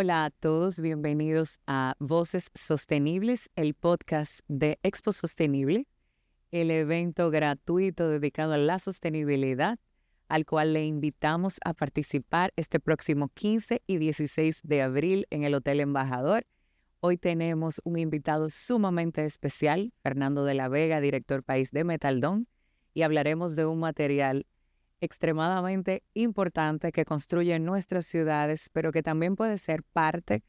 Hola a todos, bienvenidos a Voces Sostenibles, el podcast de Expo Sostenible, el evento gratuito dedicado a la sostenibilidad, al cual le invitamos a participar este próximo 15 y 16 de abril en el Hotel Embajador. Hoy tenemos un invitado sumamente especial, Fernando de la Vega, director país de Metaldón, y hablaremos de un material extremadamente importante que construye nuestras ciudades, pero que también puede ser parte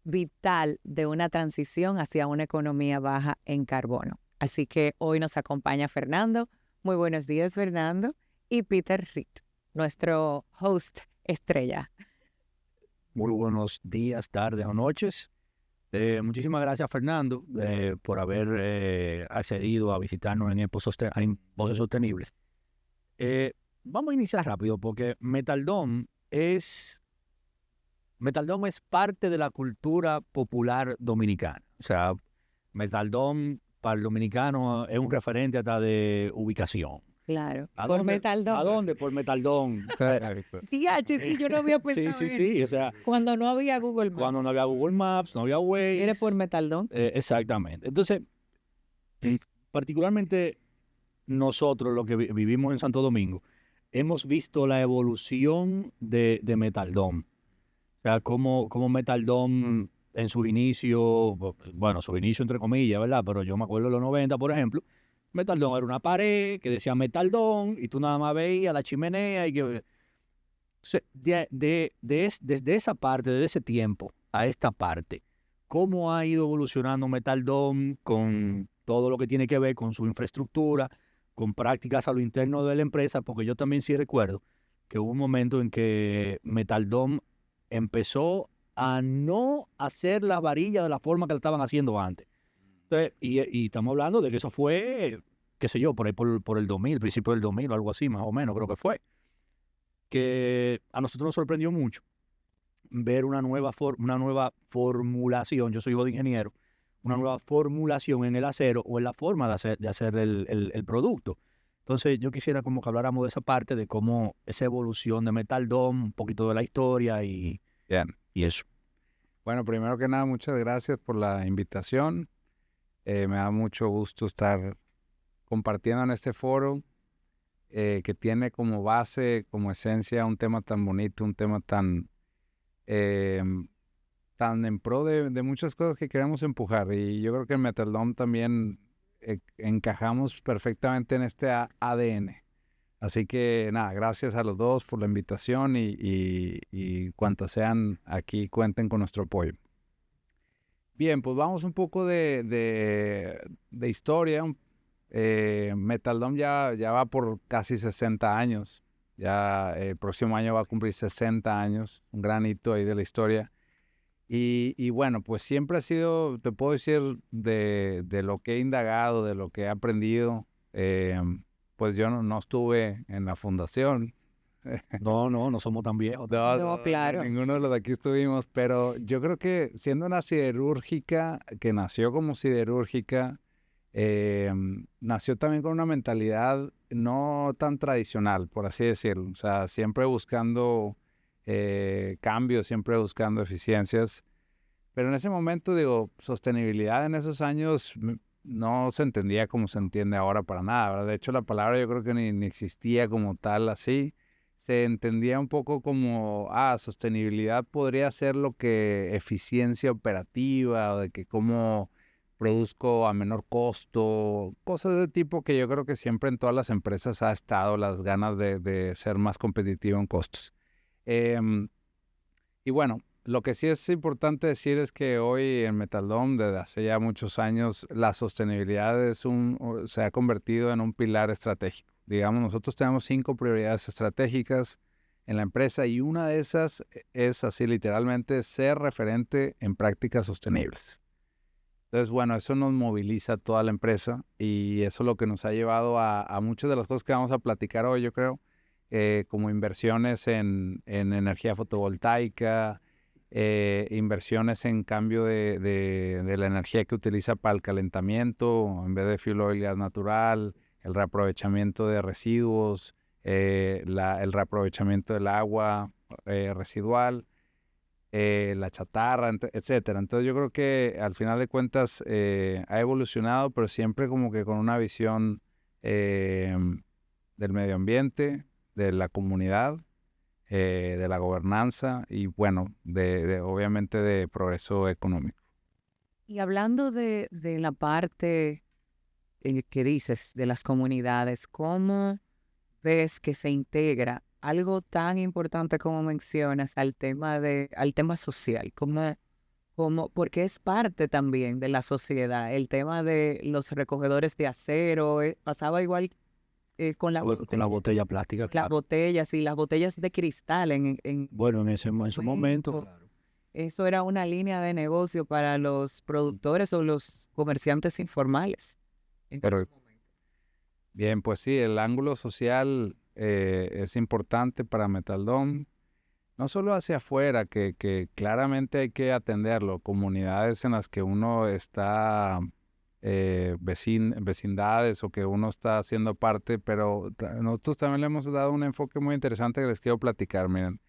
vital de una transición hacia una economía baja en carbono. Así que hoy nos acompaña Fernando. Muy buenos días, Fernando. Y Peter Ritt, nuestro host estrella. Muy buenos días, tardes o noches. Muchísimas gracias, Fernando, por haber accedido a visitarnos en Voces Sostenibles. Vamos a iniciar rápido porque Metaldón es parte de la cultura popular dominicana. O sea, Metaldón para el dominicano es un referente hasta de ubicación. Claro, por Metaldón. ¿A dónde? Por Metaldón. Sí, yo no había pensado Sí, o sea. Cuando no había Google Maps. Cuando no había Google Maps, no había Waze. Era por Metaldón. Exactamente. Entonces, particularmente nosotros, los que vivimos en Santo Domingo, hemos visto la evolución de Metaldón. O sea, cómo Metaldón en su inicio, bueno, su inicio entre comillas, ¿verdad? Pero yo me acuerdo de los 90, por ejemplo, Metaldón era una pared que decía Metaldón y tú nada más veías la chimenea y que... O sea, desde esa parte, desde ese tiempo a esta parte, ¿cómo ha ido evolucionando Metaldón con todo lo que tiene que ver con su infraestructura, con prácticas a lo interno de la empresa? Porque yo también sí recuerdo que hubo un momento en que Metaldón empezó a no hacer las varillas de la forma que la estaban haciendo antes. Entonces, y estamos hablando de que eso fue, qué sé yo, por ahí por el 2000, principio del 2000 o algo así, más o menos, creo que fue. Que a nosotros nos sorprendió mucho ver una nueva formulación, yo soy hijo de ingeniero, una nueva formulación en el acero o en la forma de hacer el producto. Entonces yo quisiera como que habláramos de esa parte, de cómo esa evolución de Metaldón, un poquito de la historia y eso. Bueno, primero que nada, muchas gracias por la invitación. Me da mucho gusto estar compartiendo en este foro que tiene como base, como esencia, un tema tan bonito, un tema tan en pro de muchas cosas que queremos empujar. Y yo creo que en Metaldón también encajamos perfectamente en este ADN. Así que nada, gracias a los dos por la invitación y cuantas sean aquí, cuenten con nuestro apoyo. Bien, pues vamos un poco de historia. Metaldón ya va por casi 60 años. Ya el próximo año va a cumplir 60 años, un gran hito ahí de la historia. Y bueno, pues siempre ha sido, te puedo decir, de lo que he indagado, de lo que he aprendido, pues yo no estuve en la fundación. No somos tan viejos. No, claro. Ninguno de los de aquí estuvimos, pero yo creo que siendo una siderúrgica, que nació como siderúrgica, nació también con una mentalidad no tan tradicional, por así decirlo. O sea, siempre buscando cambios, siempre buscando eficiencias. Pero en ese momento, digo, sostenibilidad en esos años no se entendía como se entiende ahora para nada, ¿verdad? De hecho, la palabra yo creo que ni existía como tal así. Se entendía un poco como, sostenibilidad podría ser lo que eficiencia operativa, o de que cómo produzco a menor costo, cosas de tipo que yo creo que siempre en todas las empresas ha estado las ganas de ser más competitivo en costos. Y bueno, lo que sí es importante decir es que hoy en Metaldón, desde hace ya muchos años, la sostenibilidad se ha convertido en un pilar estratégico. Digamos, nosotros tenemos 5 prioridades estratégicas en la empresa y una de esas es así literalmente ser referente en prácticas sostenibles. Entonces, bueno, eso nos moviliza a toda la empresa y eso es lo que nos ha llevado a muchas de las cosas que vamos a platicar hoy, yo creo, como inversiones en energía fotovoltaica, inversiones en cambio de la energía que utiliza para el calentamiento, en vez de fuel oil gas natural, el reaprovechamiento de residuos, el reaprovechamiento del agua residual. la chatarra, etcétera. Entonces yo creo que al final de cuentas ha evolucionado, pero siempre como que con una visión del medio ambiente, de la comunidad, de la gobernanza y bueno, obviamente de progreso económico. Y hablando de la parte que dices de las comunidades, ¿cómo ves que se integra algo tan importante como mencionas al tema social? Porque es parte también de la sociedad. El tema de los recogedores de acero, pasaba igual con Con la botella plástica, las claro. botellas y las botellas de cristal Bueno, en su momento, claro. Eso era una línea de negocio para los productores o los comerciantes informales. Pero, bien, pues sí, el ángulo social es importante para Metaldom, no solo hacia afuera, que claramente hay que atenderlo, comunidades en las que uno está, vecindades o que uno está haciendo parte, pero nosotros también le hemos dado un enfoque muy interesante que les quiero platicar, miren.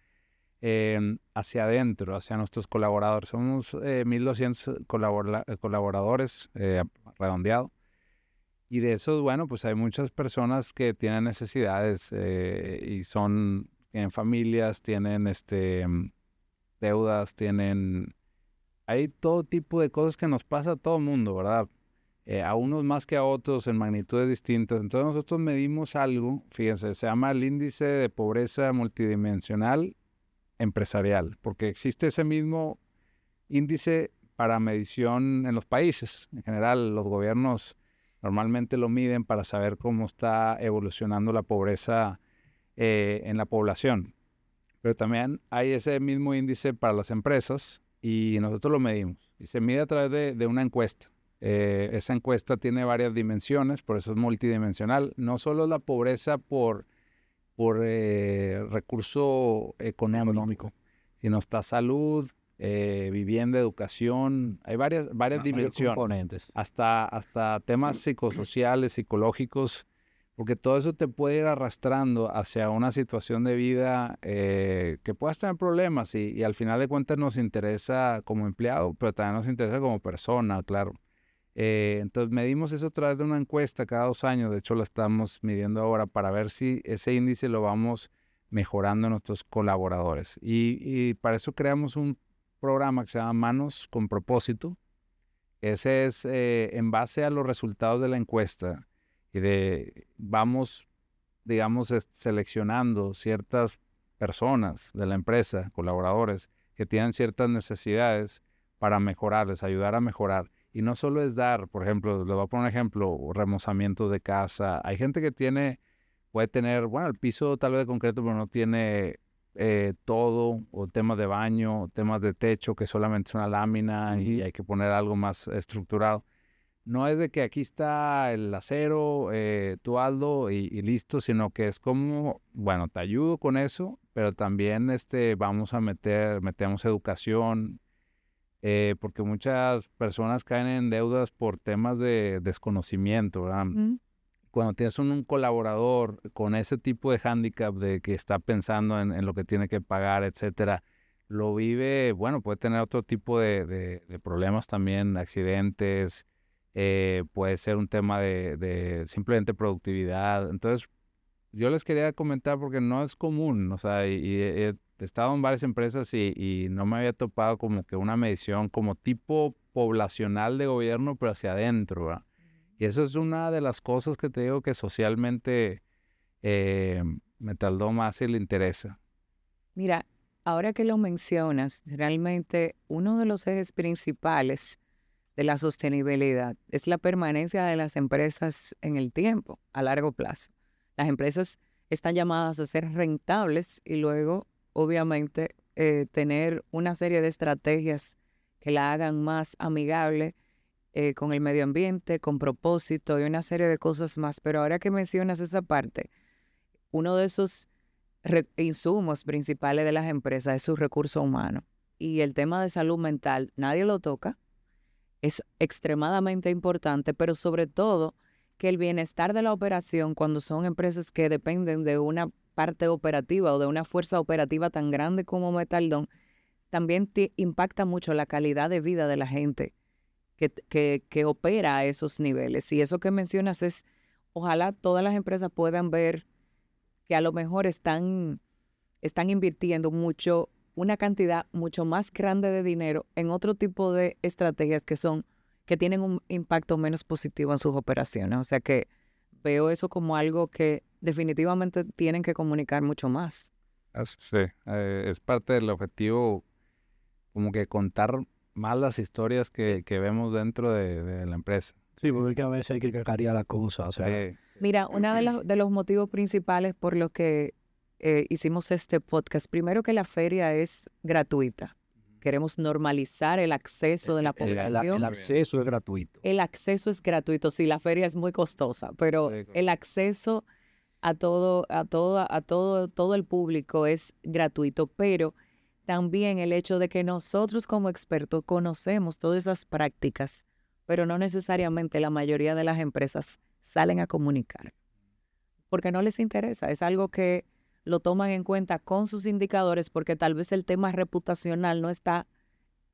Hacia adentro, hacia nuestros colaboradores. Somos 1,200 colaboradores, redondeado. Y de esos, bueno, pues hay muchas personas que tienen necesidades y tienen familias, tienen deudas, hay todo tipo de cosas que nos pasa a todo el mundo, ¿verdad? A unos más que a otros en magnitudes distintas. Entonces nosotros medimos algo, fíjense, se llama el índice de pobreza multidimensional empresarial, porque existe ese mismo índice para medición en los países. En general, los gobiernos normalmente lo miden para saber cómo está evolucionando la pobreza en la población. Pero también hay ese mismo índice para las empresas y nosotros lo medimos. Y se mide a través de una encuesta. Esa encuesta tiene varias dimensiones, por eso es multidimensional. No solo la pobreza por recurso económico, sino está salud, vivienda, educación, hay varias dimensiones, componentes. hasta temas psicosociales, psicológicos, porque todo eso te puede ir arrastrando hacia una situación de vida que puedas tener problemas y al final de cuentas nos interesa como empleado, pero también nos interesa como persona, claro. Entonces medimos eso a través de una encuesta cada 2 años, de hecho la estamos midiendo ahora para ver si ese índice lo vamos mejorando en nuestros colaboradores. Y para eso creamos un programa que se llama Manos con Propósito. Ese es en base a los resultados de la encuesta y vamos, digamos, seleccionando ciertas personas de la empresa, colaboradores, que tienen ciertas necesidades para mejorarles, ayudar a mejorar. Y no solo es dar, por ejemplo, le voy a poner un ejemplo, remozamiento de casa. Hay gente que puede tener, bueno, el piso tal vez de concreto, pero no tiene todo, o temas de baño, o temas de techo, que solamente es una lámina y hay que poner algo más estructurado. No es de que aquí está el acero, tú hazlo y listo, sino que es como, bueno, te ayudo con eso, pero también metemos educación, porque muchas personas caen en deudas por temas de desconocimiento, ¿verdad? Cuando tienes un colaborador con ese tipo de hándicap de que está pensando en lo que tiene que pagar, etcétera, lo vive, bueno, puede tener otro tipo de problemas también, accidentes, puede ser un tema de simplemente productividad. Entonces, yo les quería comentar porque no es común, o sea, y he estado en varias empresas y no me había topado como que una medición como tipo poblacional de gobierno, pero hacia adentro, ¿verdad? Y eso es una de las cosas que te digo que socialmente Metaldom hace y le interesa. Mira, ahora que lo mencionas, realmente uno de los ejes principales de la sostenibilidad es la permanencia de las empresas en el tiempo, a largo plazo. Las empresas están llamadas a ser rentables y luego, obviamente, tener una serie de estrategias que la hagan más amigable con el medio ambiente, con propósito y una serie de cosas más. Pero ahora que mencionas esa parte, uno de esos insumos principales de las empresas es su recurso humano. Y el tema de salud mental, nadie lo toca. Es extremadamente importante, pero sobre todo que el bienestar de la operación, cuando son empresas que dependen de una parte operativa o de una fuerza operativa tan grande como Metaldom, también impacta mucho la calidad de vida de la gente que opera a esos niveles. Y eso que mencionas es, ojalá todas las empresas puedan ver que a lo mejor están invirtiendo una cantidad mucho más grande de dinero en otro tipo de estrategias que tienen un impacto menos positivo en sus operaciones. O sea que veo eso como algo que definitivamente tienen que comunicar mucho más. Sí, es parte del objetivo, como que contar más las historias que vemos dentro de la empresa. Sí, porque a veces hay que cacarear la cosa, o sea, Mira, uno de los motivos principales por los que hicimos este podcast, primero que la feria es gratuita. Queremos normalizar el acceso de la población. el acceso es gratuito. El acceso es gratuito. Sí, la feria es muy costosa, pero Sí, correcto. el acceso a todo el público es gratuito. Pero también el hecho de que nosotros como expertos conocemos todas esas prácticas, pero no necesariamente la mayoría de las empresas salen a comunicar, porque no les interesa. Es algo que lo toman en cuenta con sus indicadores, porque tal vez el tema reputacional no está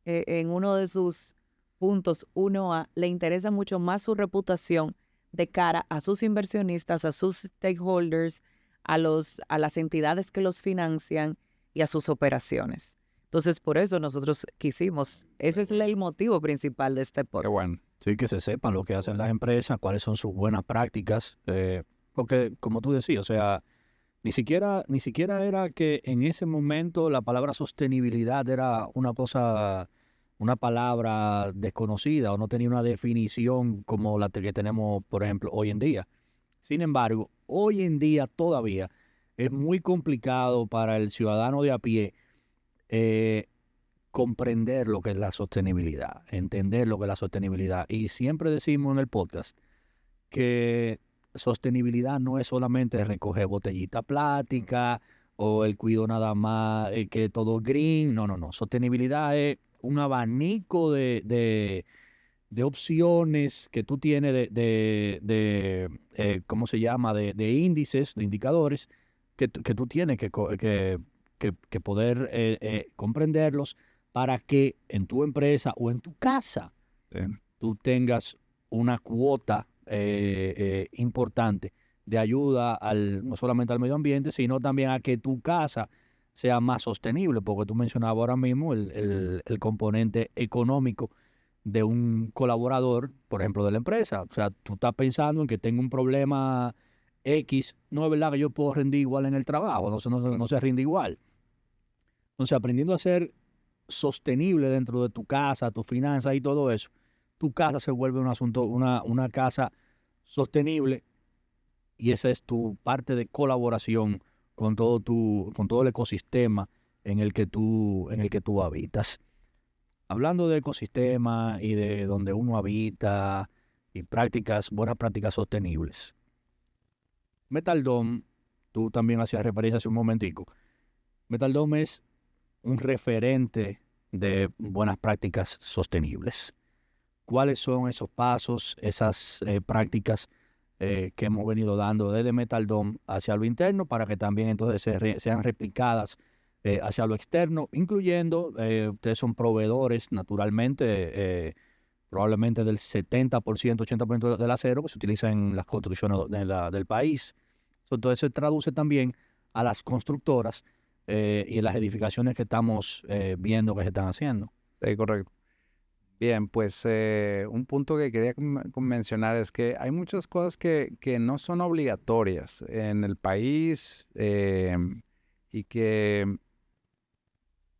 en uno de sus puntos 1A. Le interesa mucho más su reputación de cara a sus inversionistas, a sus stakeholders, a las entidades que los financian y a sus operaciones. Entonces, por eso nosotros quisimos, ese es el motivo principal de este podcast. Qué bueno. Sí, que se sepan lo que hacen las empresas, cuáles son sus buenas prácticas, porque como tú decías, o sea, ni siquiera era que en ese momento la palabra sostenibilidad era una cosa, una palabra desconocida o no tenía una definición como la que tenemos, por ejemplo, hoy en día. Sin embargo, hoy en día todavía es muy complicado para el ciudadano de a pie comprender lo que es la sostenibilidad, entender lo que es la sostenibilidad. Y siempre decimos en el podcast que sostenibilidad no es solamente recoger botellita plástica o el cuido nada más, que todo green. No. Sostenibilidad es un abanico de opciones que tú tienes ¿cómo se llama? De índices, de indicadores que tú tienes que poder comprenderlos para que en tu empresa o en tu casa tú tengas una cuota importante de ayuda no solamente al medio ambiente, sino también a que tu casa sea más sostenible, porque tú mencionabas ahora mismo el componente económico de un colaborador, por ejemplo, de la empresa. O sea, tú estás pensando en que tengo un problema X, no es verdad que yo puedo rendir igual en el trabajo, no se rinde igual. Entonces, aprendiendo a ser sostenible dentro de tu casa, tus finanzas y todo eso, tu casa se vuelve un asunto, una casa sostenible, y esa es tu parte de colaboración con todo el ecosistema en el que tú habitas. Hablando de ecosistema y de donde uno habita y buenas prácticas sostenibles. Metaldom, tú también hacías referencia hace un momentico. Metaldom es un referente de buenas prácticas sostenibles. ¿Cuáles son esos pasos, esas prácticas que hemos venido dando desde Metaldom hacia lo interno para que también entonces sean replicadas hacia lo externo, incluyendo, ustedes son proveedores naturalmente, probablemente del 70%, 80% del acero que se utiliza en las construcciones del país? Entonces se traduce también a las constructoras y en las edificaciones que estamos viendo que se están haciendo. Sí, correcto. Bien, pues un punto que quería mencionar es que hay muchas cosas que no son obligatorias en el país y que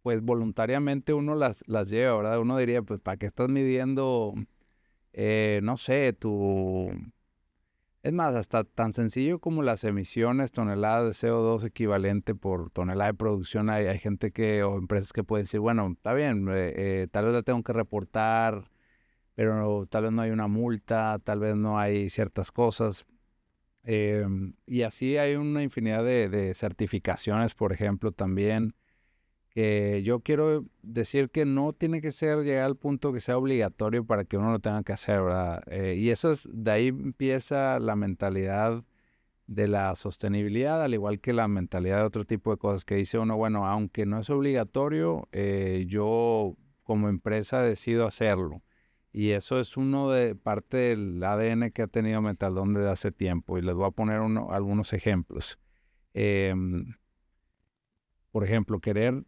pues voluntariamente uno las lleva, ¿verdad? Uno diría, pues, ¿para qué estás midiendo, no sé, Es más, hasta tan sencillo como las emisiones, toneladas de CO2 equivalente por tonelada de producción? Hay gente o empresas que pueden decir, bueno, está bien, tal vez la tengo que reportar, pero tal vez no hay una multa, tal vez no hay ciertas cosas. Y así hay una infinidad de certificaciones, por ejemplo, también, que yo quiero decir que no tiene que llegar al punto que sea obligatorio para que uno lo tenga que hacer, ¿verdad? Y de ahí empieza la mentalidad de la sostenibilidad, al igual que la mentalidad de otro tipo de cosas que dice uno, bueno, aunque no es obligatorio, yo como empresa decido hacerlo. Y eso es parte del ADN que ha tenido Metaldón desde hace tiempo. Y les voy a poner algunos ejemplos. Por ejemplo, querer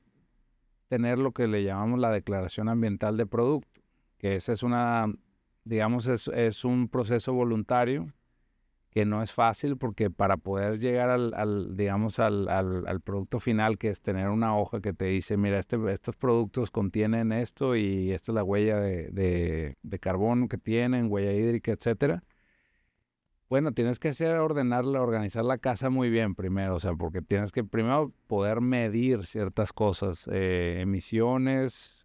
tener lo que le llamamos la declaración ambiental de producto, que esa es digamos, es un proceso voluntario que no es fácil porque para poder llegar digamos, al producto final, que es tener una hoja que te dice, mira, estos productos contienen esto y esta es la huella de carbono que tienen, huella hídrica, etcétera. Bueno, tienes que organizar la casa muy bien primero, o sea, porque tienes que primero poder medir ciertas cosas, emisiones,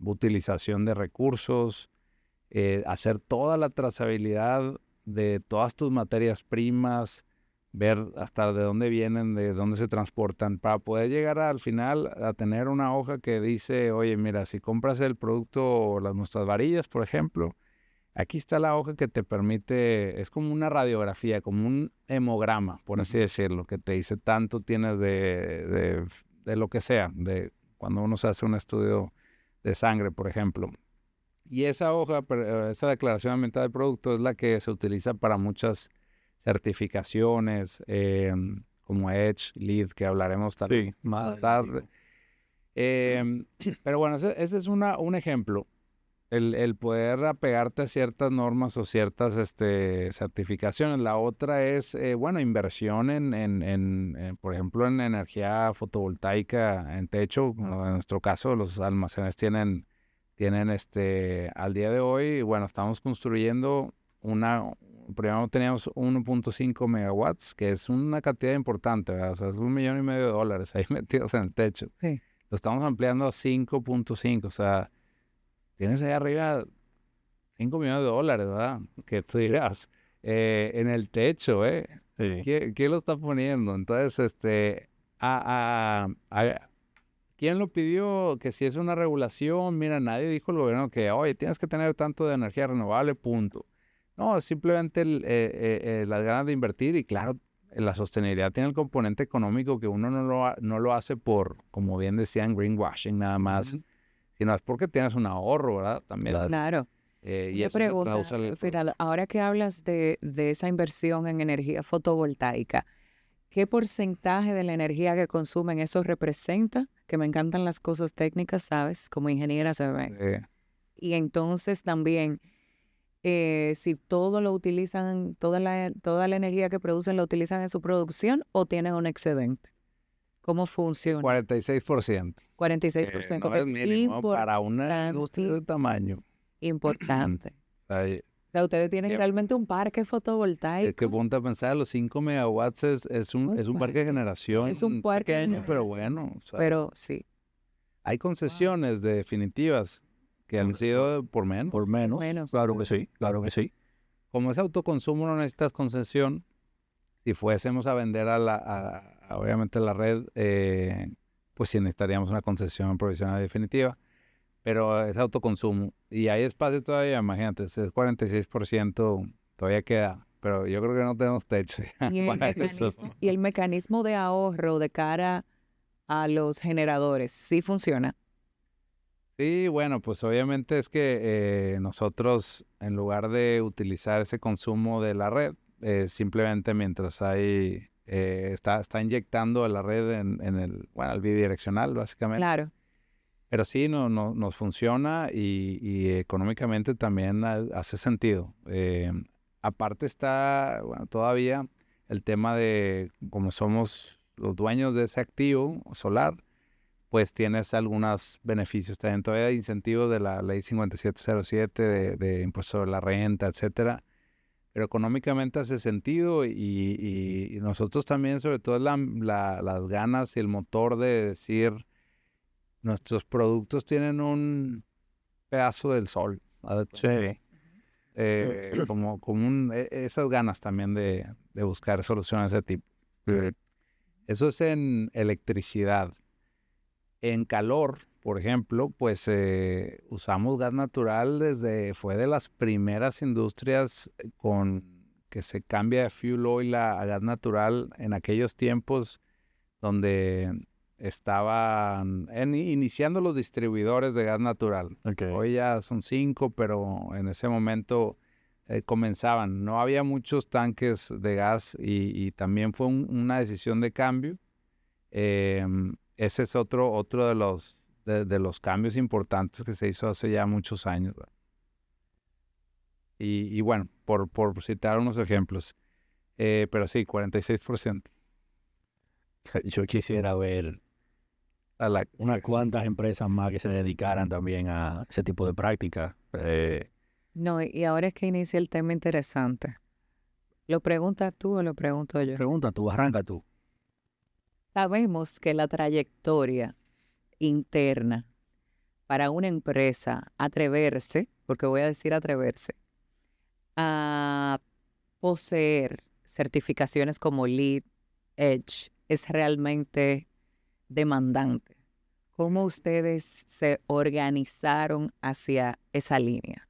utilización de recursos, hacer toda la trazabilidad de todas tus materias primas, ver hasta de dónde vienen, de dónde se transportan, para poder llegar al final a tener una hoja que dice, oye, mira, si compras el producto, nuestras varillas, por ejemplo, aquí está la hoja que te permite, es como una radiografía, como un hemograma, por así decirlo, que te dice tanto tienes de lo que sea, de cuando uno se hace un estudio de sangre, por ejemplo. Y esa hoja, esa declaración ambiental de producto es la que se utiliza para muchas certificaciones, como EDGE, LEED, que hablaremos más tarde. Pero bueno, ese es un ejemplo. El poder apegarte a ciertas normas o ciertas certificaciones. La otra es, inversión por ejemplo, en energía fotovoltaica en techo. En nuestro caso, los almacenes tienen al día de hoy, bueno, estamos construyendo primero teníamos 1.5 megawatts, que es una cantidad importante, ¿verdad? O sea, es $1.5 millones ahí metidos en el techo. Sí. Lo estamos ampliando a 5.5, o sea, tienes ahí arriba $5 millones, ¿verdad? Que tú dirás, en el techo, ¿eh? Sí. ¿Quién lo está poniendo? Entonces, ¿quién lo pidió? Que si es una regulación, mira, nadie dijo el gobierno que, oye, tienes que tener tanto de energía renovable, punto. No, simplemente las ganas de invertir y claro, la sostenibilidad tiene el componente económico que uno no lo hace por, como bien decían, greenwashing nada más, sino es porque tienes un ahorro, ¿verdad? También. Claro. Y Una eso pregunta, se traduce Firal, ahora que hablas de esa inversión en energía fotovoltaica, ¿qué porcentaje de la energía que consumen eso representa? Que me encantan las cosas técnicas, ¿sabes? Como ingeniera se ve. Y entonces también, si todo lo utilizan, toda la energía que producen la utilizan en su producción o tienen un excedente. ¿Cómo funciona? 46%. 46%, No que es mínimo para una importante. industria de tamaño. Importante. O sea, O sea, ustedes tienen realmente un parque fotovoltaico. es que ponte a pensar, los 5 megawatts es un parque de generación. Es un parque de pequeño, pero generación. bueno. O sea, Pero sí, hay concesiones definitivas que han sido por menos. Por menos. menos. Claro que sí, claro que sí. Como es autoconsumo, no necesitas concesión. Si fuésemos a vender obviamente la red, pues sí necesitaríamos una concesión provisional definitiva. Pero es autoconsumo. Y hay espacio todavía, imagínate, es 46%, todavía queda. Pero yo creo que no tenemos techo para eso. Y el mecanismo de ahorro de cara a los generadores, ¿sí funciona? Sí, bueno, pues obviamente es que nosotros, en lugar de utilizar ese consumo de la red, simplemente mientras está inyectando a la red en el bidireccional, básicamente. Claro. Pero sí, nos funciona y económicamente también hace sentido. Aparte está, bueno, todavía el tema de, como somos los dueños de ese activo solar, pues tienes algunos beneficios. También todavía hay incentivos de la ley 5707 de impuesto sobre la renta, etcétera. Pero económicamente hace sentido y nosotros también, sobre todo, las ganas y el motor de decir, nuestros productos tienen un pedazo del sol. Sí. Esas ganas también de buscar soluciones de ese tipo. Eso es en electricidad. En calor, por ejemplo, pues usamos gas natural fue de las primeras industrias que se cambia de fuel oil a gas natural en aquellos tiempos donde estaban iniciando los distribuidores de gas natural. Okay. Hoy ya son 5, pero en ese momento comenzaban. No había muchos tanques de gas y también fue una decisión de cambio. Ese es otro de los cambios importantes que se hizo hace ya muchos años. Y bueno, por citar unos ejemplos. Pero sí, 46%. Yo quisiera ver unas cuantas empresas más que se dedicaran también a ese tipo de prácticas. No, y ahora es que inicia el tema interesante. ¿Lo preguntas tú o lo pregunto yo? Pregunta tú, arranca tú. Sabemos que la trayectoria interna para una empresa atreverse, porque voy a decir atreverse, a poseer certificaciones como LEED, Edge, es realmente demandante. ¿Cómo ustedes se organizaron hacia esa línea?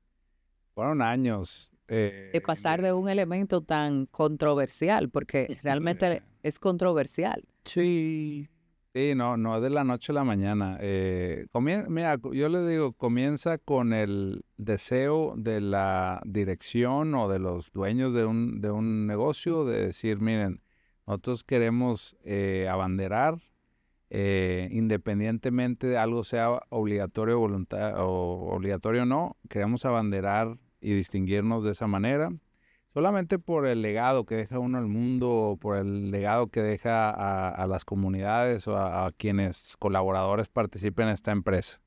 Fueron años. De pasar de un elemento tan controversial, porque realmente es controversial. Sí. Sí, no es de la noche a la mañana. Mira, yo le digo, comienza con el deseo de la dirección o de los dueños de un negocio de decir, miren, nosotros queremos abanderar, independientemente de algo sea obligatorio o obligatorio o no, queremos abanderar y distinguirnos de esa manera. Solamente por el legado que deja uno al mundo, o por el legado que deja a las comunidades o a quienes colaboradores participen en esta empresa.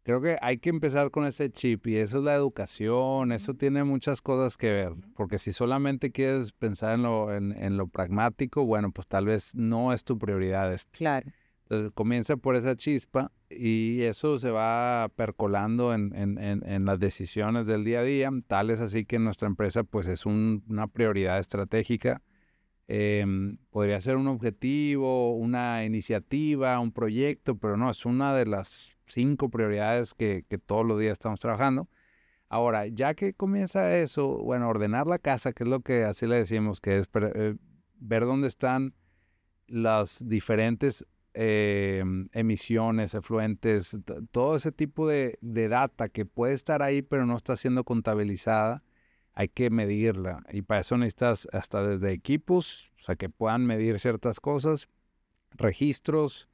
Creo que hay que empezar con ese chip y eso es la educación, eso tiene muchas cosas que ver, porque si solamente quieres pensar en lo pragmático, bueno, pues tal vez no es tu prioridad esto. Claro. Entonces comienza por esa chispa y eso se va percolando en las decisiones del día a día, tal es así que nuestra empresa pues es una prioridad estratégica. Podría ser un objetivo, una iniciativa, un proyecto, pero no, es una de las 5 prioridades que todos los días estamos trabajando. Ahora, ya que comienza eso, bueno, ordenar la casa, que es lo que así le decimos, que es ver dónde están las diferentes emisiones, efluentes, todo ese tipo de data que puede estar ahí pero no está siendo contabilizada, hay que medirla y para eso necesitas hasta desde equipos, o sea, que puedan medir ciertas cosas, registros,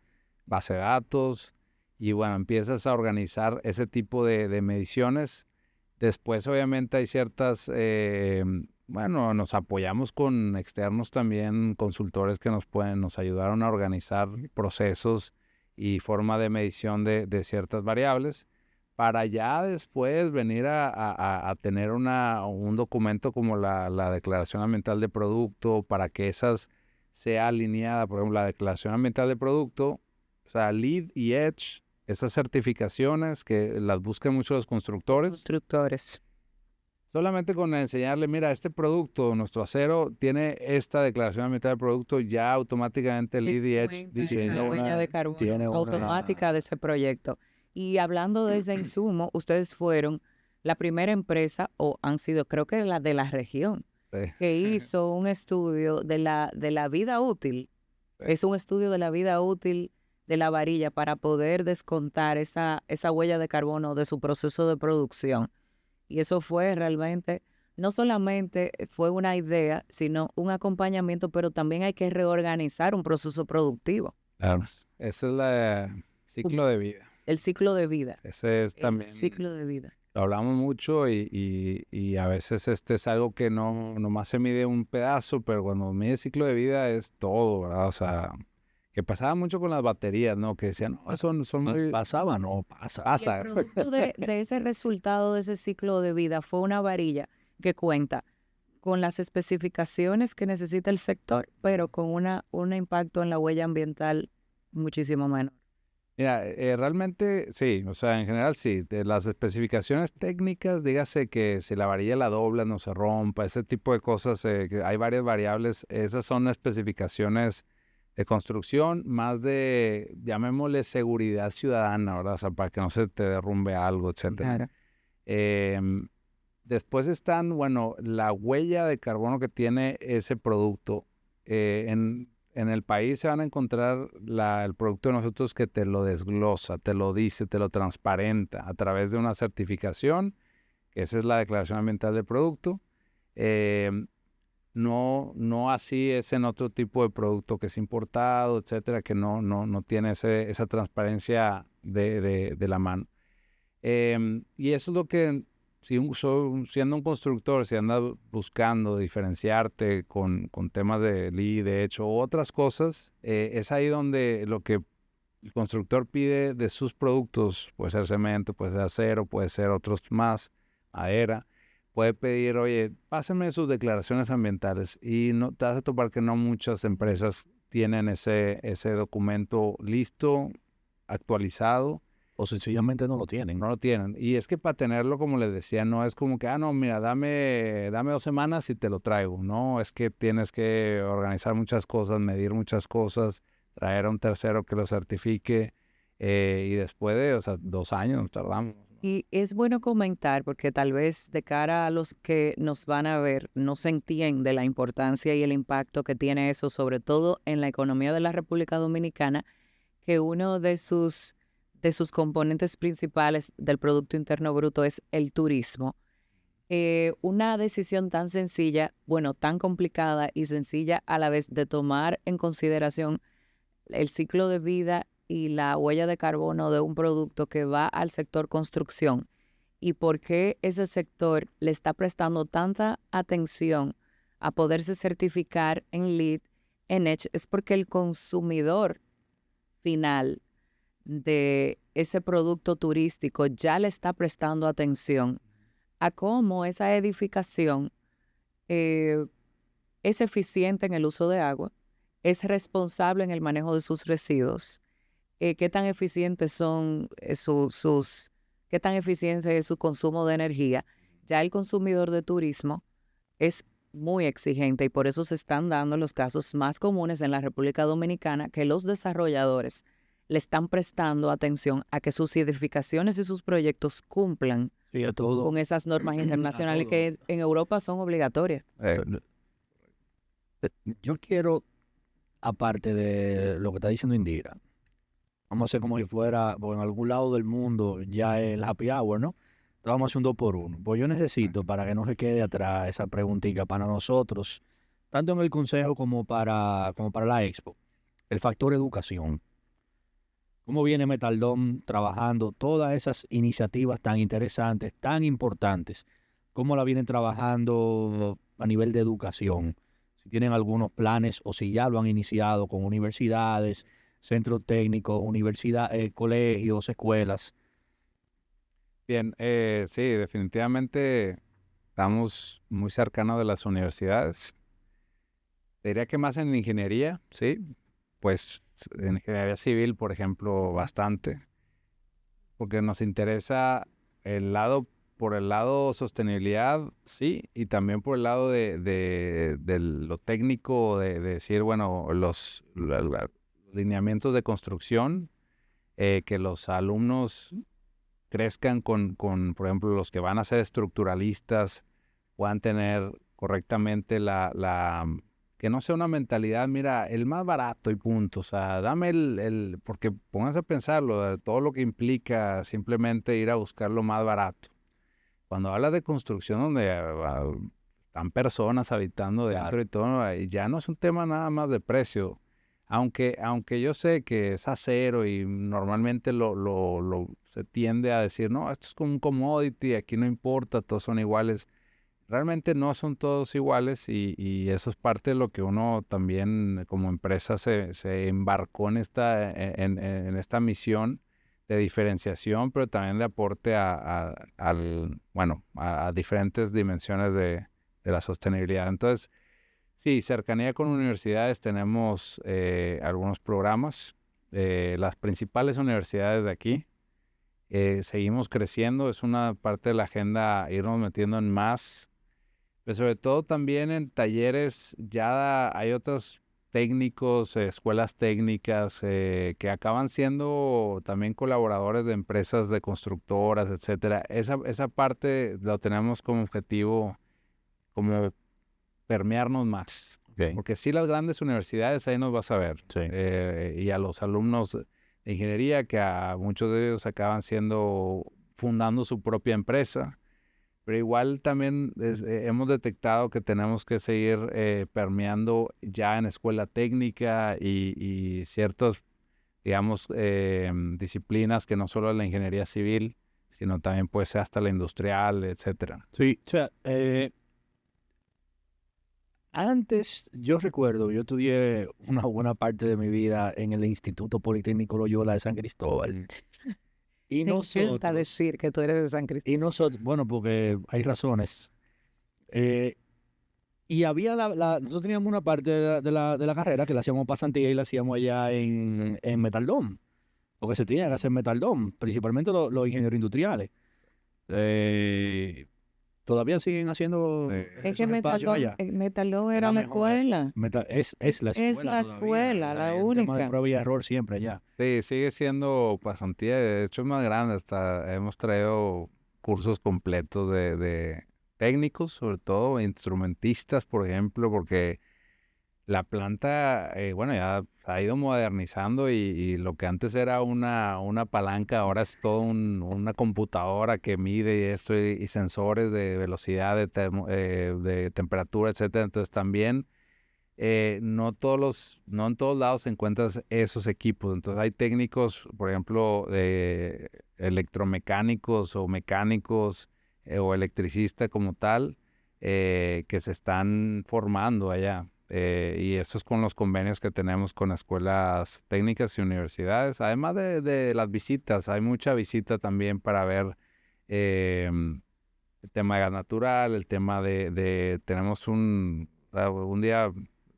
base de datos y bueno, empiezas a organizar ese tipo de mediciones. Después obviamente hay ciertas, bueno, nos apoyamos con externos también, consultores que nos ayudaron a organizar procesos y forma de medición de ciertas variables, para ya después venir a tener un documento como la Declaración Ambiental de Producto, para que esas sea alineada, por ejemplo, la Declaración Ambiental de Producto, o sea, LEED y Edge, esas certificaciones que las buscan mucho los constructores. Solamente con enseñarle, mira, este producto, nuestro acero, tiene esta declaración ambiental de producto, ya automáticamente LEED y Edge tiene una huella de carbono automática de ese proyecto. Y hablando de ese insumo, ustedes fueron la primera empresa, o han sido, creo que la de la región, que hizo un estudio de la vida útil. Es un estudio de la vida útil de la varilla para poder descontar esa huella de carbono de su proceso de producción. Y eso fue realmente, no solamente fue una idea, sino un acompañamiento, pero también hay que reorganizar un proceso productivo. Claro, ese es el ciclo de vida. El ciclo de vida. Ese es también. El ciclo de vida. Lo hablamos mucho y a veces es algo que no nomás se mide un pedazo, pero cuando mide ciclo de vida es todo, ¿verdad? O sea, que pasaba mucho con las baterías, ¿no? Que decían, no, son muy... ¿Pasaba? No, pasa. Y el producto de ese resultado, de ese ciclo de vida, fue una varilla que cuenta con las especificaciones que necesita el sector, pero con un impacto en la huella ambiental muchísimo menor. Mira, realmente sí, o sea, en general sí. De las especificaciones técnicas, dígase que si la varilla la dobla no se rompa, ese tipo de cosas, que hay varias variables, esas son especificaciones de construcción, más de, llamémosle, seguridad ciudadana, ¿verdad? O sea, para que no se te derrumbe algo, etcétera. Claro. Después están, bueno, la huella de carbono que tiene ese producto. En el país se van a encontrar el producto de nosotros que te lo desglosa, te lo dice, te lo transparenta a través de una certificación, que esa es la declaración ambiental del producto. No así es en otro tipo de producto que es importado, etcétera, que no tiene esa transparencia de la mano. Y eso es lo que, siendo un constructor, si andas buscando diferenciarte con temas de lead, de hecho, u otras cosas, es ahí donde lo que el constructor pide de sus productos, puede ser cemento, puede ser acero, puede ser otros más, madera, puede pedir, oye, pásenme sus declaraciones ambientales, y no te vas a topar que no muchas empresas tienen ese documento listo, actualizado, O sencillamente no lo tienen. no lo tienen. Y es que para tenerlo, como les decía, no es como que, no, mira, dame 2 semanas y te lo traigo. No, es que tienes que organizar muchas cosas, medir muchas cosas, traer a un tercero que lo certifique, y después de, 2 años nos tardamos. Y es bueno comentar, porque tal vez de cara a los que nos van a ver, no se entiende la importancia y el impacto que tiene eso, sobre todo en la economía de la República Dominicana, que uno de sus componentes principales del Producto Interno Bruto es el turismo. Una decisión tan sencilla, bueno, tan complicada y sencilla a la vez de tomar en consideración el ciclo de vida y la huella de carbono de un producto que va al sector construcción, y por qué ese sector le está prestando tanta atención a poderse certificar en LEED, en EDGE, es porque el consumidor final de ese producto turístico ya le está prestando atención a cómo esa edificación es eficiente en el uso de agua, es responsable en el manejo de sus residuos, qué tan eficientes son qué tan eficiente es su consumo de energía. Ya el consumidor de turismo es muy exigente, y por eso se están dando los casos más comunes en la República Dominicana, que los desarrolladores le están prestando atención a que sus edificaciones y sus proyectos cumplan Sí, a todo. con esas normas internacionales que en Europa son obligatorias. Yo quiero, aparte de lo que está diciendo Indira, vamos a hacer como si fuera, pues en algún lado del mundo ya es el happy hour, ¿no? Entonces vamos a hacer un 2 por 1. Pues yo necesito, para que no se quede atrás esa preguntita para nosotros, tanto en el consejo como para la expo, el factor educación. ¿Cómo viene Metaldom trabajando todas esas iniciativas tan interesantes, tan importantes? ¿Cómo la vienen trabajando a nivel de educación? Si tienen algunos planes o si ya lo han iniciado con universidades, centros técnicos, colegios, escuelas. Bien, sí, definitivamente estamos muy cercanos de las universidades. Diría que más en ingeniería, sí. Pues en ingeniería civil, por ejemplo, bastante. Porque nos interesa por el lado sostenibilidad, sí, y también por el lado de lo técnico, de decir, bueno, los lineamientos de construcción, que los alumnos crezcan con, por ejemplo, los que van a ser estructuralistas, puedan tener correctamente que no sea una mentalidad, mira, el más barato y punto. O sea, dame porque pónganse a pensarlo, todo lo que implica simplemente ir a buscar lo más barato. Cuando hablas de construcción donde están personas habitando dentro y todo, ya no es un tema nada más de precio. Aunque yo sé que es acero y normalmente se tiende a decir, no, esto es como un commodity, aquí no importa, todos son iguales. Realmente no son todos iguales, y eso es parte de lo que uno también como empresa se embarcó en esta misión de diferenciación, pero también de aporte a diferentes dimensiones de la sostenibilidad. Entonces, sí, cercanía con universidades, tenemos algunos programas. Las principales universidades de aquí, seguimos creciendo, es una parte de la agenda irnos metiendo en más, pero sobre todo también en talleres. Ya hay otros técnicos, escuelas técnicas, que acaban siendo también colaboradores de empresas de constructoras, etcétera. Esa parte lo tenemos como objetivo, como permearnos más. Okay. Porque sí, las grandes universidades, ahí nos vas a ver. Sí. Y a los alumnos de ingeniería, que a muchos de ellos acaban fundando su propia empresa. Pero igual también hemos detectado que tenemos que seguir permeando ya en escuela técnica y ciertas, digamos, disciplinas que no solo la ingeniería civil, sino también puede ser hasta la industrial, etcétera. Sí, o sea, antes yo recuerdo, yo estudié una buena parte de mi vida en el Instituto Politécnico Loyola de San Cristóbal. Y Me encanta decir que tú eres de San Cristóbal. Y nosotros, bueno, porque hay razones. Y había nosotros teníamos una parte de la carrera que la hacíamos pasantía y la hacíamos allá en Metaldom. Porque se tenía que hacer Metaldom, principalmente los ingenieros industriales. Todavía siguen haciendo Es que Metaldom era la escuela. Es la escuela. Es la escuela, la única. Tema de prueba y error siempre allá. Sí, sigue siendo pasantía, de hecho es más grande, hasta hemos traído cursos completos de técnicos, sobre todo instrumentistas, por ejemplo, porque la planta, bueno, ya ha ido modernizando y lo que antes era una palanca, ahora es todo una computadora que mide esto y sensores de velocidad, de temperatura, etcétera. Entonces también no en todos lados encuentras esos equipos. Entonces hay técnicos, por ejemplo, electromecánicos o mecánicos o electricistas como tal, que se están formando allá. Y eso es con los convenios que tenemos con escuelas técnicas y universidades. Además de las visitas, hay mucha visita también para ver el tema de gas natural, el tema tenemos un día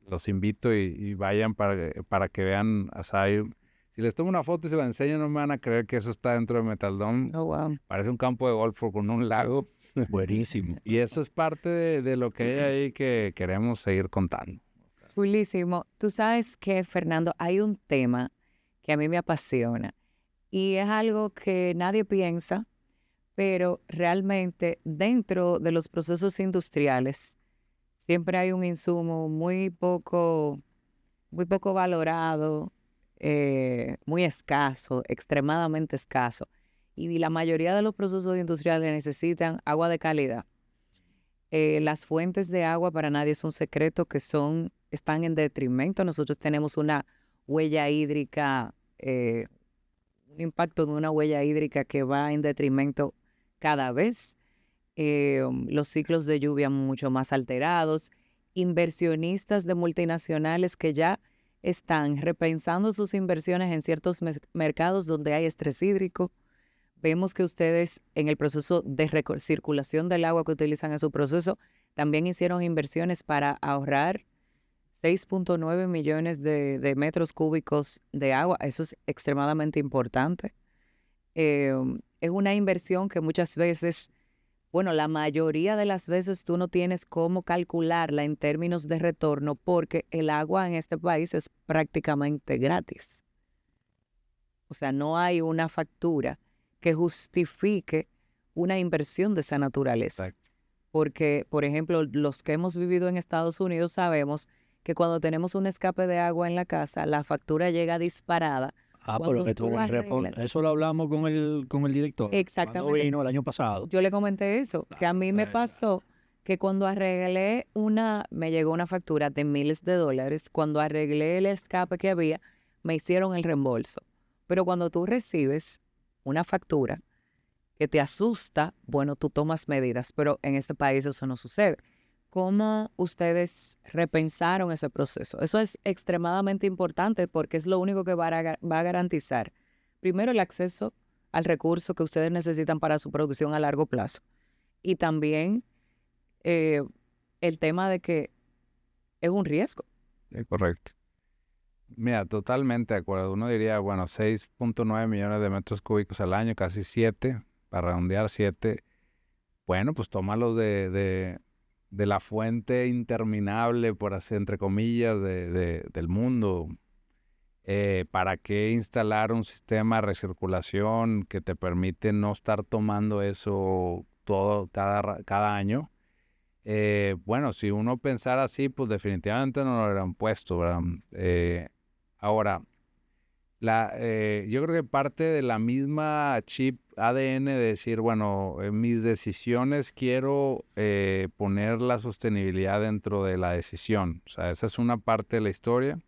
los invito y vayan para que vean, o sea, si les tomo una foto y se la enseño, no me van a creer que eso está dentro de Metaldom. Oh, wow. Parece un campo de golf con un lago. Buenísimo. Y eso es parte de lo que hay ahí que queremos seguir contando. Chulísimo. Tú sabes que, Fernando, hay un tema que a mí me apasiona y es algo que nadie piensa, pero realmente dentro de los procesos industriales siempre hay un insumo muy poco valorado, muy escaso, extremadamente escaso. Y la mayoría de los procesos industriales necesitan agua de calidad. Las fuentes de agua para nadie es un secreto que están en detrimento. Nosotros tenemos una huella hídrica, un impacto de una huella hídrica que va en detrimento cada vez. Los ciclos de lluvia mucho más alterados. Inversionistas de multinacionales que ya están repensando sus inversiones en ciertos mercados donde hay estrés hídrico. Vemos que ustedes en el proceso de recirculación del agua que utilizan en su proceso también hicieron inversiones para ahorrar 6.9 millones de metros cúbicos de agua. Eso es extremadamente importante. Es una inversión que muchas veces, bueno, la mayoría de las veces tú no tienes cómo calcularla en términos de retorno porque el agua en este país es prácticamente gratis. O sea, no hay una factura que justifique una inversión de esa naturaleza. Exacto. Porque, por ejemplo, los que hemos vivido en Estados Unidos sabemos que cuando tenemos un escape de agua en la casa, la factura llega disparada. Pero eso lo hablamos con el director. Exactamente. Cuando vino el año pasado. Yo le comenté eso, que a mí me pasó que cuando arreglé me llegó una factura de miles de dólares, cuando arreglé el escape que había, me hicieron el reembolso. Pero cuando tú recibes una factura que te asusta, bueno, tú tomas medidas, pero en este país eso no sucede. ¿Cómo ustedes repensaron ese proceso? Eso es extremadamente importante porque es lo único que va a garantizar, primero, el acceso al recurso que ustedes necesitan para su producción a largo plazo y también el tema de que es un riesgo. Correcto. Mira, totalmente de acuerdo. Uno diría, bueno, 6.9 millones de metros cúbicos al año, casi 7, para redondear 7. Bueno, pues tómalos de de la fuente interminable, por así, entre comillas, del mundo. ¿Para qué instalar un sistema de recirculación que te permite no estar tomando eso todo cada año? Bueno, si uno pensara así, pues definitivamente no lo hubieran puesto, ¿verdad? Ahora, yo creo que parte de la misma chip ADN de decir, bueno, en mis decisiones quiero poner la sostenibilidad dentro de la decisión. O sea, esa es una parte de la historia.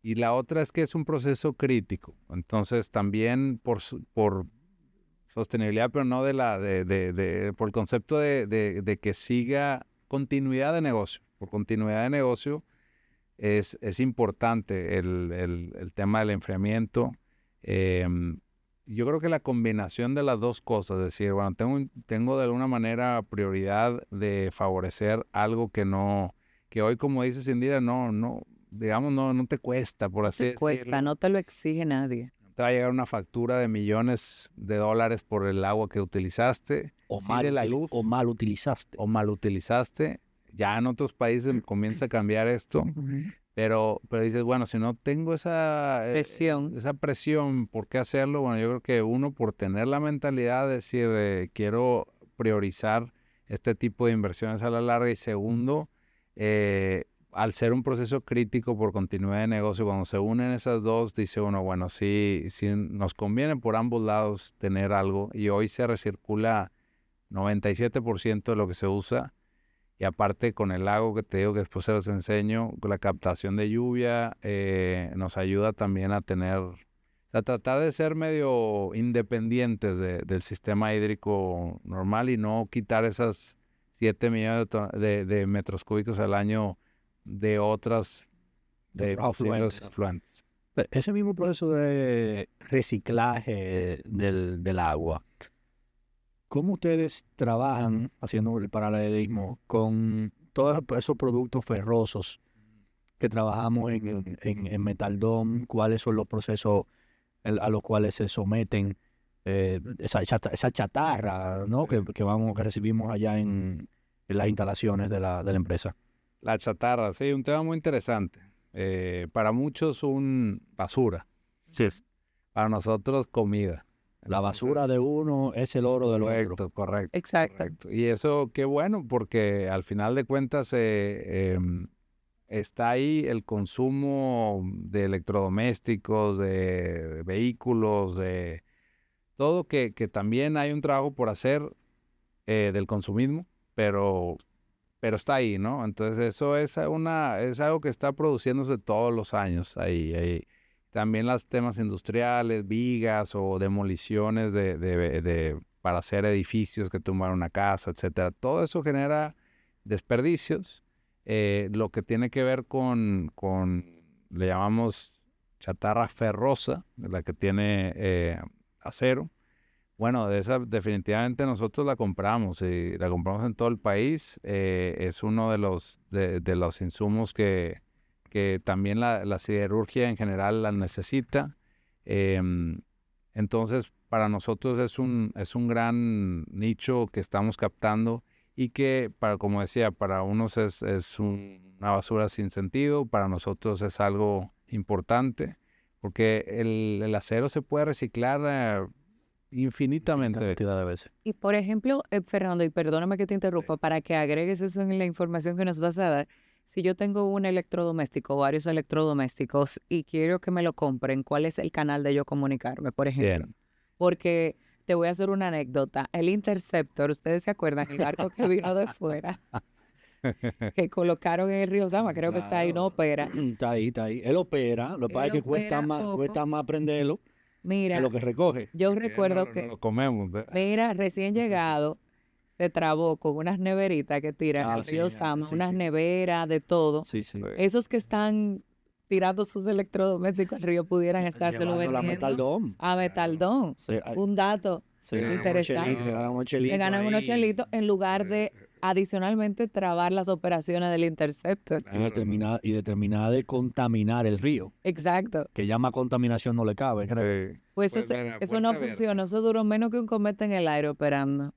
Y la otra es que es un proceso crítico. Entonces, también por sostenibilidad, pero no por el concepto de que siga continuidad de negocio. Por continuidad de negocio es importante el tema del enfriamiento. Yo creo que la combinación de las dos cosas, es decir, bueno, tengo de alguna manera prioridad de favorecer algo que hoy, como dices, Indira, digamos, no te cuesta, por así decirlo. No te cuesta, no te lo exige nadie. Te va a llegar una factura de millones de dólares por el agua que utilizaste. O Sí, mal, de la luz. o mal utilizaste. O mal utilizaste. Ya en otros países comienza a cambiar esto. Pero dices, bueno, si no tengo esa presión, ¿por qué hacerlo? Bueno, yo creo que uno, por tener la mentalidad de decir, quiero priorizar este tipo de inversiones a la larga. Y segundo, al ser un proceso crítico por continuidad de negocio, cuando se unen esas dos, dice uno, bueno, sí nos conviene por ambos lados tener algo. Y hoy se recircula 97% de lo que se usa. Y aparte con el lago que te digo que después se los enseño, con la captación de lluvia, nos ayuda también a tratar de ser medio independientes del sistema hídrico normal y no quitar esas 7 millones de metros cúbicos al año de otros afluentes. Ese mismo proceso de reciclaje del agua, ¿cómo ustedes trabajan, haciendo el paralelismo, con todos esos productos ferrosos que trabajamos en Metaldom? ¿Cuáles son los procesos a los cuales se someten esa chatarra, ¿no? que recibimos allá en las instalaciones de la empresa? La chatarra, sí, un tema muy interesante. Para muchos basura. Sí. Para nosotros comida. La basura de uno es el oro del otro. Correcto. Exacto. Correcto. Y eso, qué bueno, porque al final de cuentas está ahí el consumo de electrodomésticos, de vehículos, de todo que también hay un trabajo por hacer del consumismo, pero está ahí, ¿no? Entonces eso es algo que está produciéndose todos los años ahí. También los temas industriales, vigas o demoliciones para hacer edificios que tumban una casa, etcétera. Todo eso genera desperdicios. Lo que tiene que ver con le llamamos chatarra ferrosa, la que tiene acero. Bueno, de esa definitivamente nosotros la compramos y la compramos en todo el país. Es uno de los insumos que también la siderurgia en general la necesita. Entonces, para nosotros es un gran nicho que estamos captando y que, como decía, para unos es una basura sin sentido, para nosotros es algo importante, porque el acero se puede reciclar infinitamente Cantidad de veces. Y por ejemplo, Fernando, y perdóname que te interrumpa, para que agregues eso en la información que nos vas a dar, si yo tengo un electrodoméstico, varios electrodomésticos, y quiero que me lo compren, ¿cuál es el canal de yo comunicarme, por ejemplo? Bien. Porque te voy a hacer una anécdota. El Interceptor, ¿ustedes se acuerdan? El barco que vino de fuera, que colocaron en el río Sama, creo que está ahí, no opera. Está ahí. Él opera, lo que pasa es que cuesta más aprenderlo Mira, que lo que recoge. yo recuerdo No que, lo comemos. mira, recién llegado, se trabó con unas neveritas que tiran al río Sama, unas neveras de todo. Sí. Esos que están tirando sus electrodomésticos al río pudieran estárselo Llevándolo a vendiendo Metaldom. a Metaldom. Sí, Un dato interesante. Se ganan unos chelitos Se ganan unos ahí. chelitos en lugar de adicionalmente trabar las operaciones del Interceptor. Y determinada de contaminar el río, Exacto. que ya más contaminación no le cabe. creo. Pues Pues eso, mira, eso no puerta funciona. Eso duró menos que un cometa en el aire operando.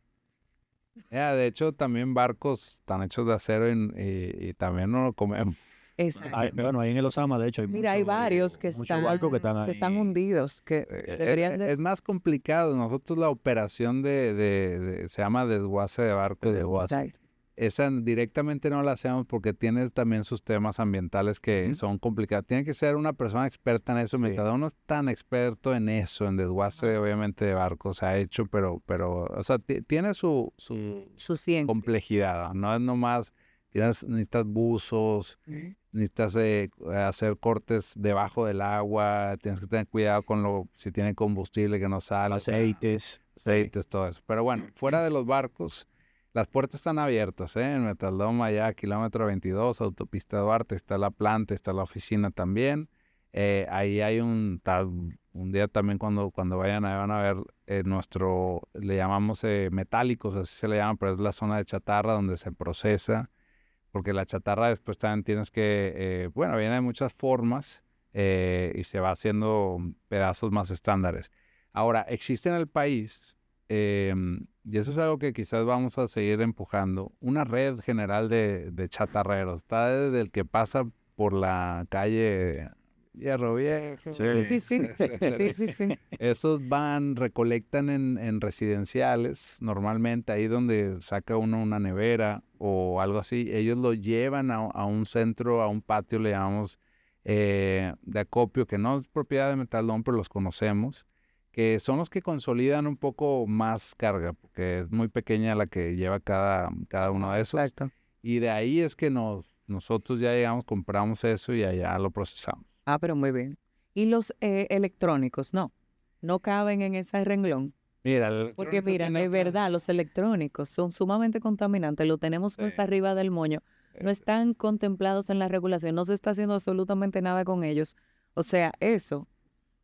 De hecho, también barcos están hechos de acero y también no lo comemos. Exacto. Bueno, ahí en el Osama, de hecho, hay Mira, hay varios que muchos barcos que están están ahí. hundidos, que deberían de... Es más complicado. Nosotros la operación se llama desguace de barcos. Exacto. Esa directamente no la hacemos porque tiene también sus temas ambientales que son complicados. Tiene que ser una persona experta en eso. Sí. Mientras uno es tan experto en eso, en desguace obviamente de barcos, se ha hecho, pero o sea, tiene su Su ciencia. complejidad. No es nomás, necesitas buzos, necesitas hacer cortes debajo del agua, tienes que tener cuidado con si tiene combustible que no sale. Aceites. Aceites, todo eso. Pero bueno, fuera de los barcos, las puertas están abiertas, en Metaldom allá, kilómetro 22, autopista Duarte, está la planta, está la oficina también. Ahí hay un día también cuando vayan, ahí van a ver le llamamos metálicos, así se le llama, pero es la zona de chatarra donde se procesa, porque la chatarra después también tienes que, viene de muchas formas y se va haciendo pedazos más estándares. Ahora, existe en el país, y eso es algo que quizás vamos a seguir empujando, una red general de chatarreros. Está desde el que pasa por la calle Hierro Viejo. Sí. Esos recolectan en residenciales, normalmente ahí donde saca uno una nevera o algo así. Ellos lo llevan a un centro, a un patio, le llamamos, de acopio, que no es propiedad de Metaldom, pero los conocemos, que son los que consolidan un poco más carga, porque es muy pequeña la que lleva cada uno de esos. Exacto. Y de ahí es que nosotros ya llegamos, compramos eso y allá lo procesamos. Ah, pero muy bien. ¿Y los electrónicos? No caben en ese renglón. Mira, Porque mira, de verdad, los electrónicos son sumamente contaminantes, lo tenemos más arriba del moño, no están contemplados en la regulación, no se está haciendo absolutamente nada con ellos. O sea, eso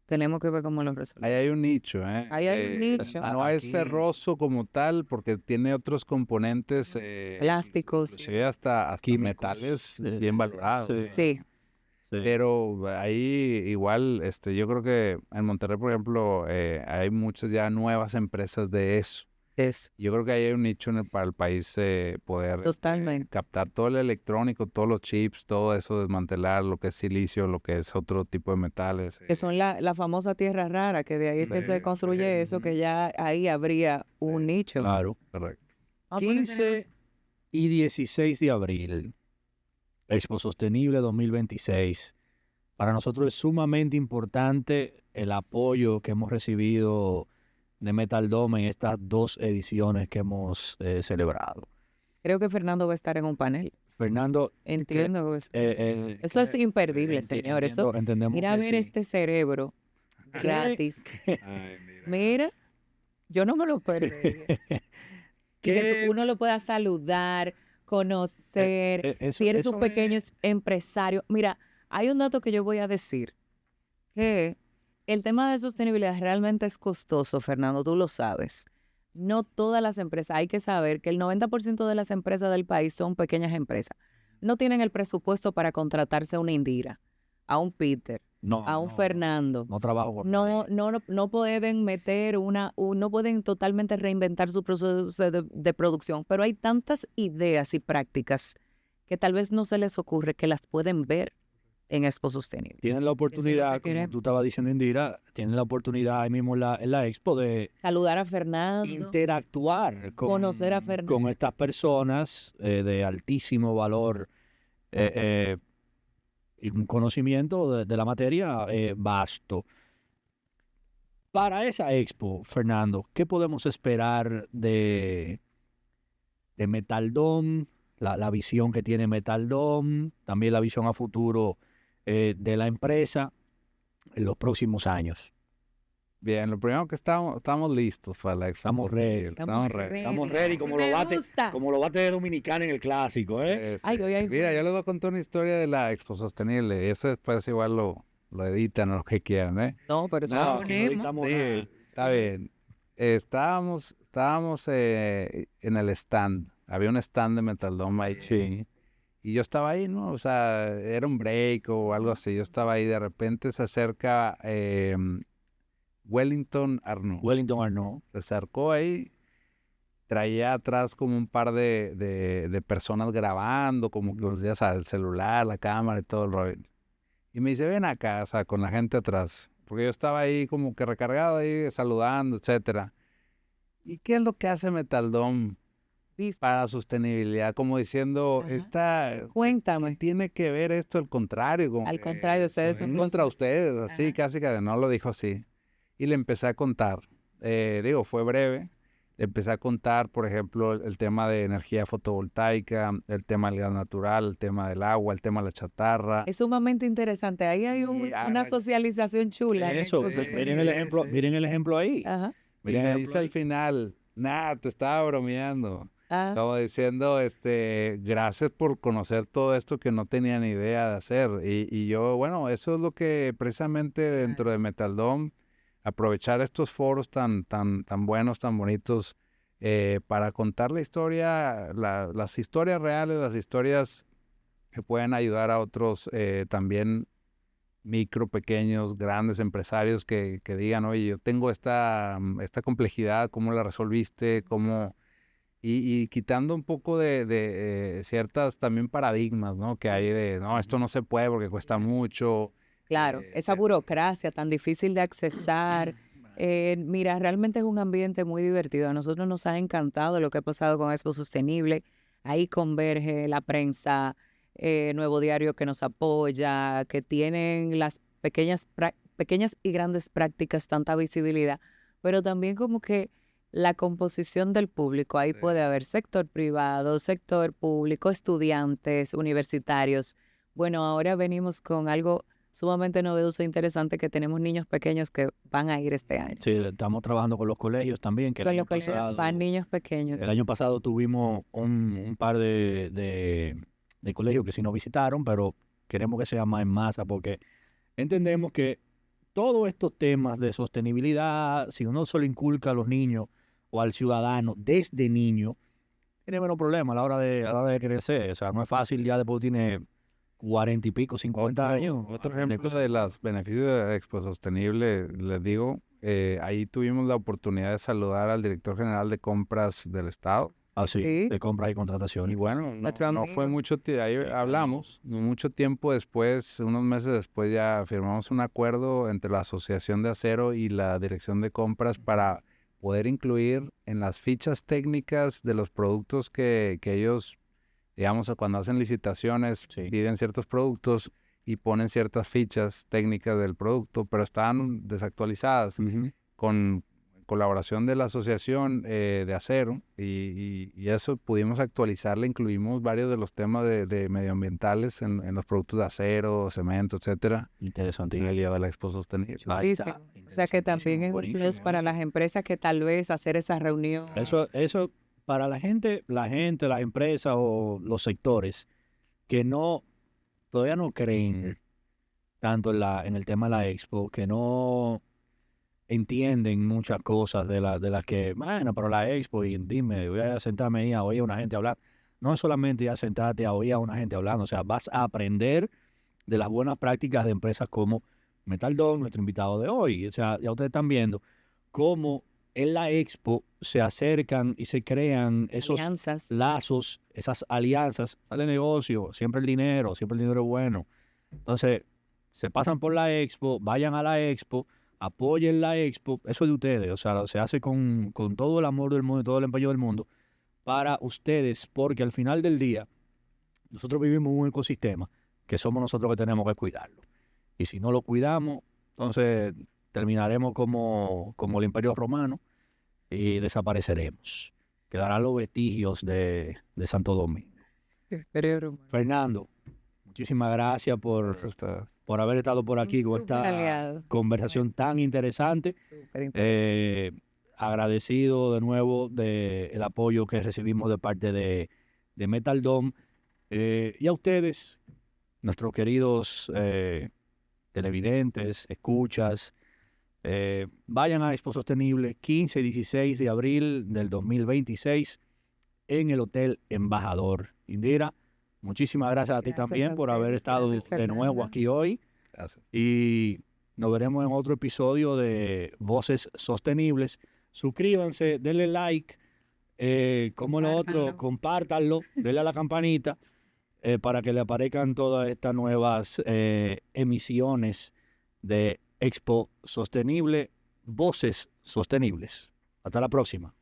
tenemos que ver cómo lo resolvemos. Ahí hay un nicho, Ahí hay un nicho. No es ferroso como tal, porque tiene otros componentes. Plásticos. Inclusive hasta metales bien valorados. Sí. Pero ahí igual, yo creo que en Monterrey, por ejemplo, hay muchas ya nuevas empresas de eso. Yo creo que ahí hay un nicho para el país poder captar todo el electrónico, todos los chips, todo eso, desmantelar lo que es silicio, lo que es otro tipo de metales. Que son la famosa tierra rara, que de ahí es que se construye eso, que ya ahí habría un nicho. Claro. Correcto. 15 y 16 de abril, Expo Sostenible 2026. Para nosotros es sumamente importante el apoyo que hemos recibido de Metaldom en estas 2 ediciones que hemos celebrado. Creo que Fernando va a estar en un panel. Fernando, entiendo. Eso es imperdible, señor. Mira a ver este cerebro gratis. Mira, yo no me lo perdí. Que uno lo pueda saludar, conocer, si eres un pequeño empresario. Mira, hay un dato que yo voy a decir, que el tema de sostenibilidad realmente es costoso, Fernando, tú lo sabes. No todas las empresas, hay que saber que el 90% de las empresas del país son pequeñas empresas. No tienen el presupuesto para contratarse a una Indira, a un Peter, a un Fernando. No trabajo con no pueden meter no pueden totalmente reinventar su proceso de producción, pero hay tantas ideas y prácticas que tal vez no se les ocurre que las pueden ver en Expo Sostenible. Tienen la oportunidad, como tú estabas diciendo, Indira, tienen la oportunidad ahí mismo en la Expo de saludar a Fernando, interactuar conocer a Fernando, con estas personas de altísimo valor y un conocimiento de la materia vasto. Para esa Expo, Fernando, ¿qué podemos esperar de Metaldom? La visión que tiene Metaldom, también la visión a futuro de la empresa en los próximos años. Bien, lo primero que estamos listos para la Expo. Estamos ready. Estamos ready como lo bate de Dominicana en el clásico, ¿eh? Mira, yo les voy a contar una historia de la Expo Sostenible y eso después igual lo editan o lo que quieran, ¿eh? No, pero eso no editamos nada. Está bien. Estábamos en el stand. Había un stand de Metaldom ahí. Sí. Y yo estaba ahí, ¿no? O sea, era un break o algo así. Yo estaba ahí, de repente se acerca Wellington Arnault. Wellington Arnault. Se acercó ahí. traía atrás como un par de personas grabando, como que ya sabes, el celular, la cámara y todo el rollo. Y me dice, ven acá, o sea, con la gente atrás. Porque yo estaba ahí como que recargado ahí, saludando, etcétera. ¿Y qué es lo que hace Metaldom para sostenibilidad? Como diciendo, ¿qué Cuéntame. tiene que ver esto? Al contrario, como Al que contrario, ustedes es son contra ustedes, así, Ajá. casi que no lo dijo así. Y le empecé a contar. Fue breve. Le empecé a contar, por ejemplo, el tema de energía fotovoltaica, el tema del gas natural, el tema del agua, el tema de la chatarra. Es sumamente interesante. Ahí hay una socialización chula. Eso, miren el ejemplo ahí. Ajá. Y Miren el me ejemplo dice al ahí. final, nada, te estaba bromeando. Ah, Como diciendo, gracias por conocer todo esto que no tenía ni idea de hacer. Y yo, bueno, eso es lo que precisamente dentro de Metaldom, aprovechar estos foros tan buenos, tan bonitos, para contar la historia, las historias reales, las historias que pueden ayudar a otros también micro, pequeños, grandes empresarios que digan, oye, yo tengo esta complejidad, ¿cómo la resolviste? ¿Cómo...? Y quitando un poco de ciertas también paradigmas, ¿no? Que hay de, no, esto no se puede porque cuesta mucho. claro, esa burocracia tan difícil de accesar. Mira, realmente es un ambiente muy divertido. A nosotros nos ha encantado lo que ha pasado con Expo Sostenible. Ahí converge la prensa, Nuevo Diario que nos apoya, que tienen las pequeñas y grandes prácticas, tanta visibilidad, pero también como que la composición del público. Ahí puede haber sector privado, sector público, estudiantes, universitarios. Bueno, ahora venimos con algo sumamente novedoso e interesante, que tenemos niños pequeños que van a ir este año. Sí, estamos trabajando con los colegios también, que Con lo que van niños pequeños. el año pasado tuvimos un par de colegios que sí nos visitaron, pero queremos que sea más en masa porque entendemos que todos estos temas de sostenibilidad, si uno se lo inculca a los niños o al ciudadano desde niño, tiene menos problemas a la hora de crecer. O sea, no es fácil, ya después tiene 40 y pico, 50 años. Otro ejemplo de los beneficios de Expo Sostenible, les digo, ahí tuvimos la oportunidad de saludar al director general de compras del Estado. Así, Sí. de compras y contratación. Y bueno, Nuestro no fue amigo. mucho tiempo, ahí hablamos, mucho tiempo después, unos meses después ya firmamos un acuerdo entre la Asociación de Acero y la Dirección de Compras para poder incluir en las fichas técnicas de los productos que ellos, digamos, cuando hacen licitaciones, Sí. piden ciertos productos y ponen ciertas fichas técnicas del producto, pero están desactualizadas. Con colaboración de la Asociación de Acero y eso pudimos actualizarla, incluimos varios de los temas de medioambientales en los productos de acero, cemento, etcétera, Interesante. en el día de la Expo Sostenible. Ahí Chulísimo. está. O sea que también es un Buenísimo, plus para las empresas que tal vez hacer esa reunión. Eso para la gente, las empresas o los sectores que todavía no creen tanto en el tema de la expo, que no entienden muchas cosas de las que, bueno, pero la expo, y dime, voy a sentarme ahí a oír a una gente hablar. No es solamente ya sentarte a oír a una gente hablando, o sea, vas a aprender de las buenas prácticas de empresas como Metaldom, nuestro invitado de hoy. O sea, ya ustedes están viendo cómo en la expo se acercan y se crean esos Alianzas. lazos, esas alianzas, sale negocio, siempre el dinero es bueno. Entonces, se pasan por la expo, vayan a la expo, apoyen la expo, eso es de ustedes, o sea, se hace con todo el amor del mundo y todo el empeño del mundo para ustedes, porque al final del día, nosotros vivimos en un ecosistema que somos nosotros que tenemos que cuidarlo. Y si no lo cuidamos, entonces terminaremos como el Imperio Romano y desapareceremos. Quedarán los vestigios de Santo Domingo. Fernando, muchísimas gracias por haber estado por aquí con súper esta aliado. conversación tan interesante. Agradecido de nuevo del apoyo que recibimos de parte de Metaldom. Y a ustedes, nuestros queridos televidentes, escuchas, vayan a Expo Sostenible 15 y 16 de abril del 2026 en el Hotel Embajador. Indira, muchísimas gracias a ti Gracias también a por ustedes, haber estado gracias, de nuevo Fernando. aquí hoy. Gracias. Y nos veremos en otro episodio de Voces Sostenibles. Suscríbanse, denle like, como lo otro, compártanlo, denle a la campanita para que le aparezcan todas estas nuevas emisiones de Expo Sostenible, Voces Sostenibles. Hasta la próxima.